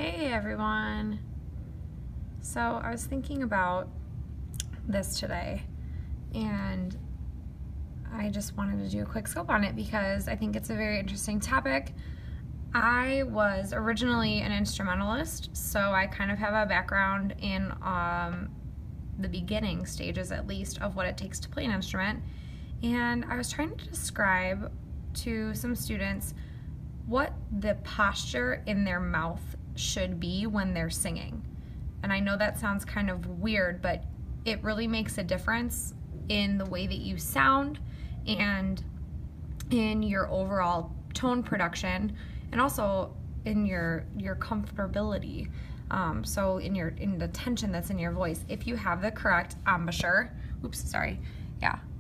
Hey everyone. So I was thinking about this today and I just wanted to do a quick scope on it because I think it's a very interesting topic. I was originally an instrumentalist, so I kind of have a background in the beginning stages, at least, of what it takes to play an instrument. And I was trying to describe to some students what the posture in their mouth should be when they're singing. And I know that sounds kind of weird, but it really makes a difference in the way that you sound and in your overall tone production, and also in your comfortability. So in the tension that's in your voice, if you have the correct embouchure,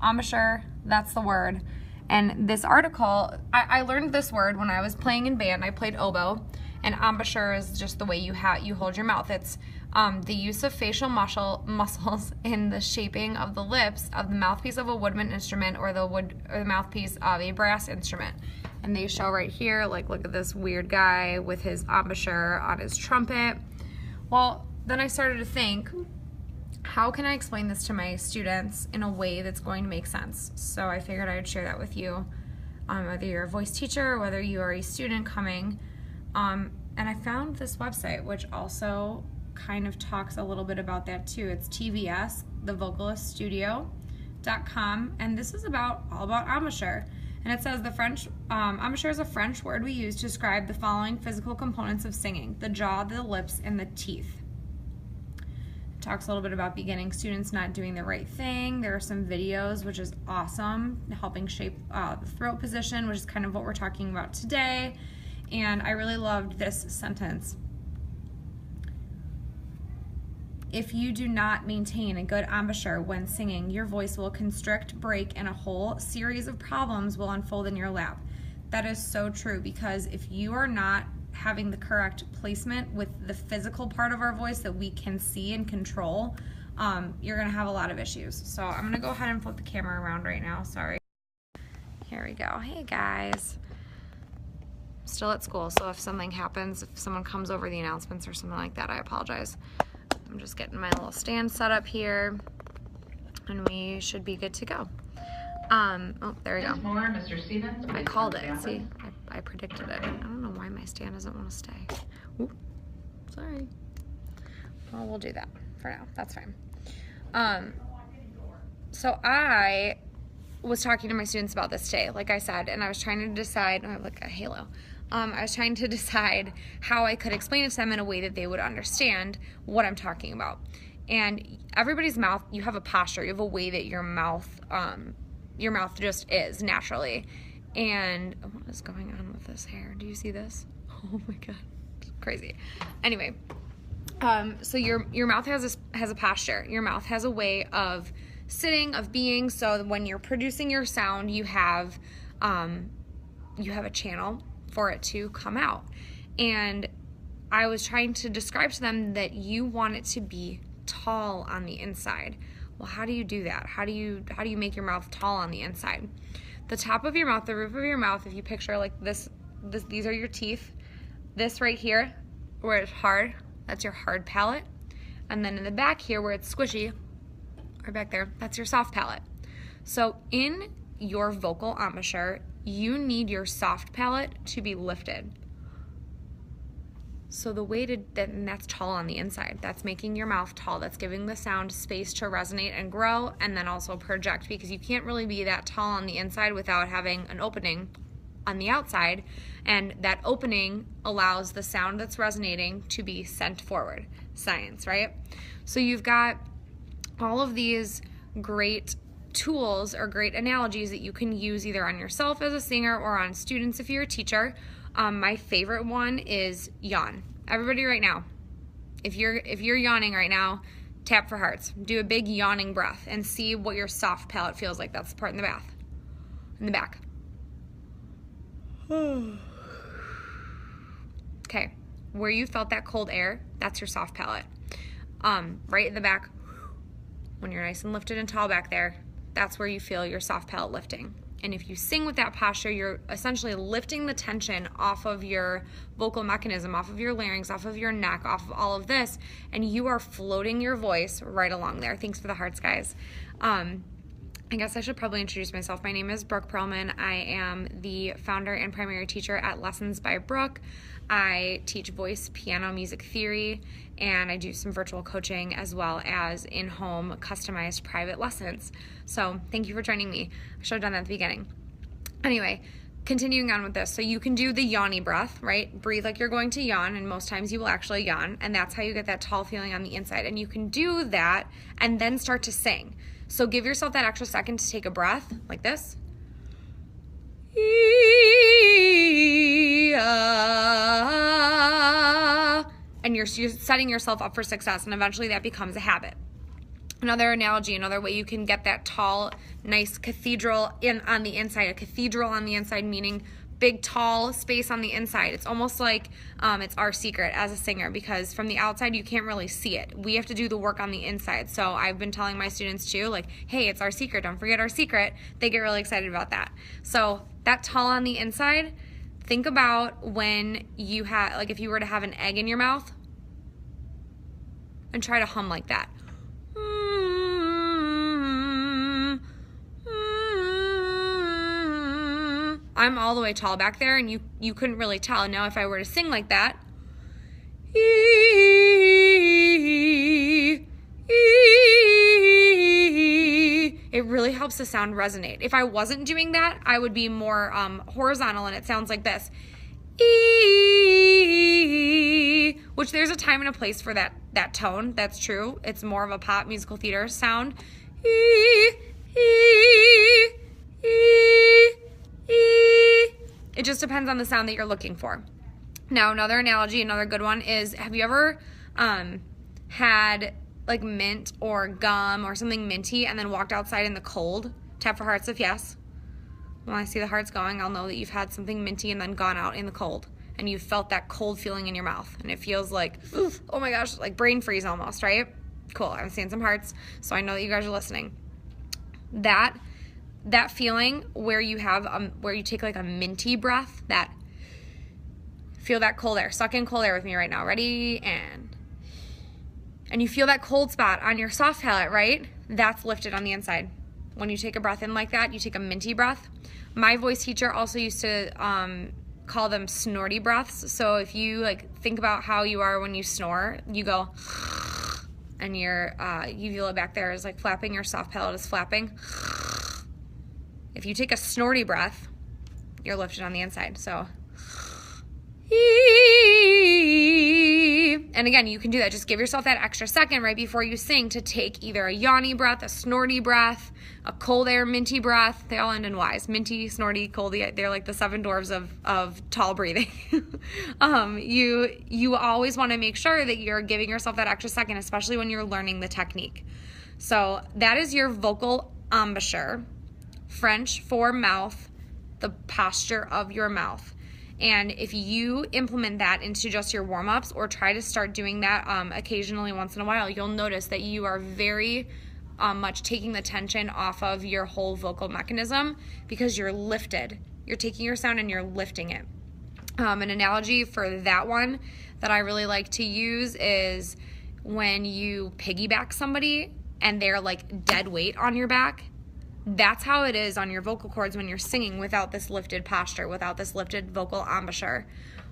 embouchure, that's the word. And this article, I learned this word when I was playing in band. I played oboe, and embouchure is just the way you hold your mouth. It's the use of facial muscles in the shaping of the lips of the mouthpiece of a woodwind instrument or the mouthpiece of a brass instrument. And they show right here, like, look at this weird guy with his embouchure on his trumpet. Well, then I started to think, how can I explain this to my students in a way that's going to make sense? So I figured I would share that with you, whether you're a voice teacher or whether you are a student coming. And I found this website, which also kind of talks a little bit about that too. It's TVS, thevocaliststudio.com, and this is all about embouchure. And it says embouchure is a French word we use to describe the following physical components of singing: the jaw, the lips, and the teeth. It talks a little bit about beginning students not doing the right thing. There are some videos, which is awesome, helping shape the throat position, which is kind of what we're talking about today. And I really loved this sentence. If you do not maintain a good embouchure when singing, your voice will constrict, break, and a whole series of problems will unfold in your lap. That is so true, because if you are not having the correct placement with the physical part of our voice that we can see and control, you're going to have a lot of issues. So I'm going to go ahead and flip the camera around right now. Sorry. Here we go. Hey guys. Still at school, so if something happens, if someone comes over the announcements or something like that, I apologize. I'm just getting my little stand set up here, and we should be good to go. Oh, there we go. Mr. Stevens, I called it. See, I predicted it. I don't know why my stand doesn't want to stay. Ooh, sorry. Well, we'll do that for now. That's fine. So I was talking to my students about this today, like I said, and I was trying to decide, oh, look, a halo. I was trying to decide how I could explain it to them in a way that they would understand what I'm talking about. And everybody's mouth, you have a posture, you have a way that your mouth just is naturally. And what is going on with this hair? Do you see this? Oh my God, it's crazy. Anyway, so your mouth has a posture. Your mouth has a way of sitting, of being, so when you're producing your sound, you have a channel for it to come out. And I was trying to describe to them that you want it to be tall on the inside. Well, how do you do that? How do you make your mouth tall on the inside? The top of your mouth, the roof of your mouth, if you picture like this, these are your teeth. This right here, where it's hard, that's your hard palate. And then in the back here, where it's squishy, right back there, that's your soft palate. So in your vocal embouchure, you need your soft palate to be lifted. So the way and that's tall on the inside. That's making your mouth tall. That's giving the sound space to resonate and grow, and then also project, because you can't really be that tall on the inside without having an opening on the outside, and that opening allows the sound that's resonating to be sent forward. Science, right? So you've got all of these great tools or great analogies that you can use either on yourself as a singer or on students if you're a teacher. My favorite one is yawn. Everybody right now, if you're yawning right now, tap for hearts. Do a big yawning breath and see what your soft palate feels like. That's the part in the back. Okay, where you felt that cold air, that's your soft palate. Right in the back, when you're nice and lifted and tall back there, that's where you feel your soft palate lifting. And if you sing with that posture, you're essentially lifting the tension off of your vocal mechanism, off of your larynx, off of your neck, off of all of this, and you are floating your voice right along there. Thanks for the hearts, guys. I guess I should probably introduce myself. My name is BrookePerlman. I am the founder and primary teacher at Lessons by Brooke. I teach voice, piano, music theory, and I do some virtual coaching as well as in-home customized private lessons. So thank you for joining me. I should have done that at the beginning. Anyway, continuing on with this. So you can do the yawny breath, right? Breathe like you're going to yawn, and most times you will actually yawn, and that's how you get that tall feeling on the inside. And you can do that and then start to sing. So give yourself that extra second to take a breath like this. And you're setting yourself up for success, and eventually that becomes a habit. Another analogy, another way you can get that tall, nice cathedral on the inside. A cathedral on the inside meaning big, tall space on the inside. It's almost like it's our secret as a singer, because from the outside you can't really see it. We have to do the work on the inside. So I've been telling my students too, like, hey, it's our secret. Don't forget our secret. They get really excited about that. So that tall on the inside, think about when you have, like if you were to have an egg in your mouth, and try to hum like that. I'm all the way tall back there, and you couldn't really tell. Now if I were to sing like that, it really helps the sound resonate. If I wasn't doing that, I would be more horizontal, and it sounds like this. Which there's a time and a place for that tone. That's true. It's more of a pop musical theater sound. It just depends on the sound that you're looking for. Now, another analogy, another good one is, have you ever had like mint or gum or something minty and then walked outside in the cold? Tap for hearts if yes. When I see the hearts going, I'll know that you've had something minty and then gone out in the cold, and you felt that cold feeling in your mouth, and it feels like, oh my gosh, like brain freeze almost, right? Cool, I'm seeing some hearts, so I know that you guys are listening. That feeling where you have where you take like a minty breath, feel that cold air. Suck in cold air with me right now. Ready? And you feel that cold spot on your soft palate, right? That's lifted on the inside. When you take a breath in like that, you take a minty breath. My voice teacher also used to call them Snore D breaths. So if you like think about how you are when you snore, you go, and your uvula back there is like flapping, your soft palate is flapping. If you take a snorty breath, you're lifted on the inside. So, and again, you can do that. Just give yourself that extra second right before you sing to take either a yawny breath, a snorty breath, a cold air, minty breath. They all end in Y's. Minty, snorty, coldy. They're like the 7 dwarves of tall breathing. You always want to make sure that you're giving yourself that extra second, especially when you're learning the technique. So that is your vocal embouchure. French for mouth, the posture of your mouth. And if you implement that into just your warm-ups, or try to start doing that occasionally once in a while, you'll notice that you are very much taking the tension off of your whole vocal mechanism, because you're lifted. You're taking your sound and you're lifting it. An analogy for that one that I really like to use is when you piggyback somebody and they're like dead weight on your back. That's how it is on your vocal cords when you're singing without this lifted posture, without this lifted vocal embouchure.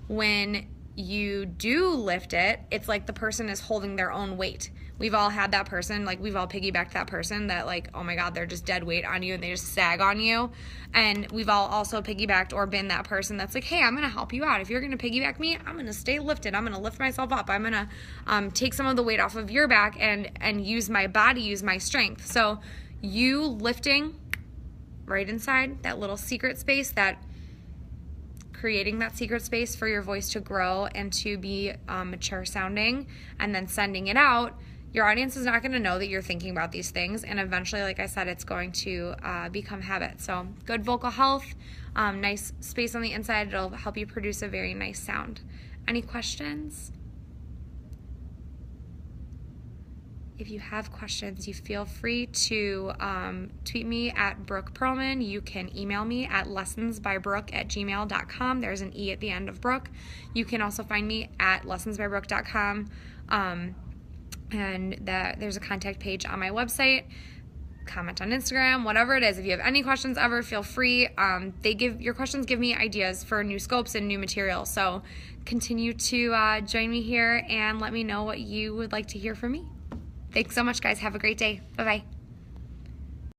When you do lift it, it's like the person is holding their own weight. We've all had that person, like we've all piggybacked that person that like, oh my God, they're just dead weight on you and they just sag on you. And we've all also piggybacked or been that person that's like, hey, I'm going to help you out. If you're going to piggyback me, I'm going to stay lifted. I'm going to lift myself up. I'm going to take some of the weight off of your back and use my body, use my strength. So you lifting right inside that little secret space, that creating that secret space for your voice to grow and to be mature sounding, and then sending it out, your audience is not going to know that you're thinking about these things, and eventually, like I said, it's going to become habit. So good vocal health, nice space on the inside, it'll help you produce a very nice sound. Any questions? if you have questions, you feel free to tweet me at BrookePerlman. You can email me at lessonsbybrooke@gmail.com. There's an E at the end of Brooke. You can also find me at lessonsbybrooke.com. And there's a contact page on my website. Comment on Instagram, whatever it is. If you have any questions ever, feel free. Your questions give me ideas for new scopes and new material. So continue to join me here and let me know what you would like to hear from me. Thanks so much, guys. Have a great day. Bye-bye.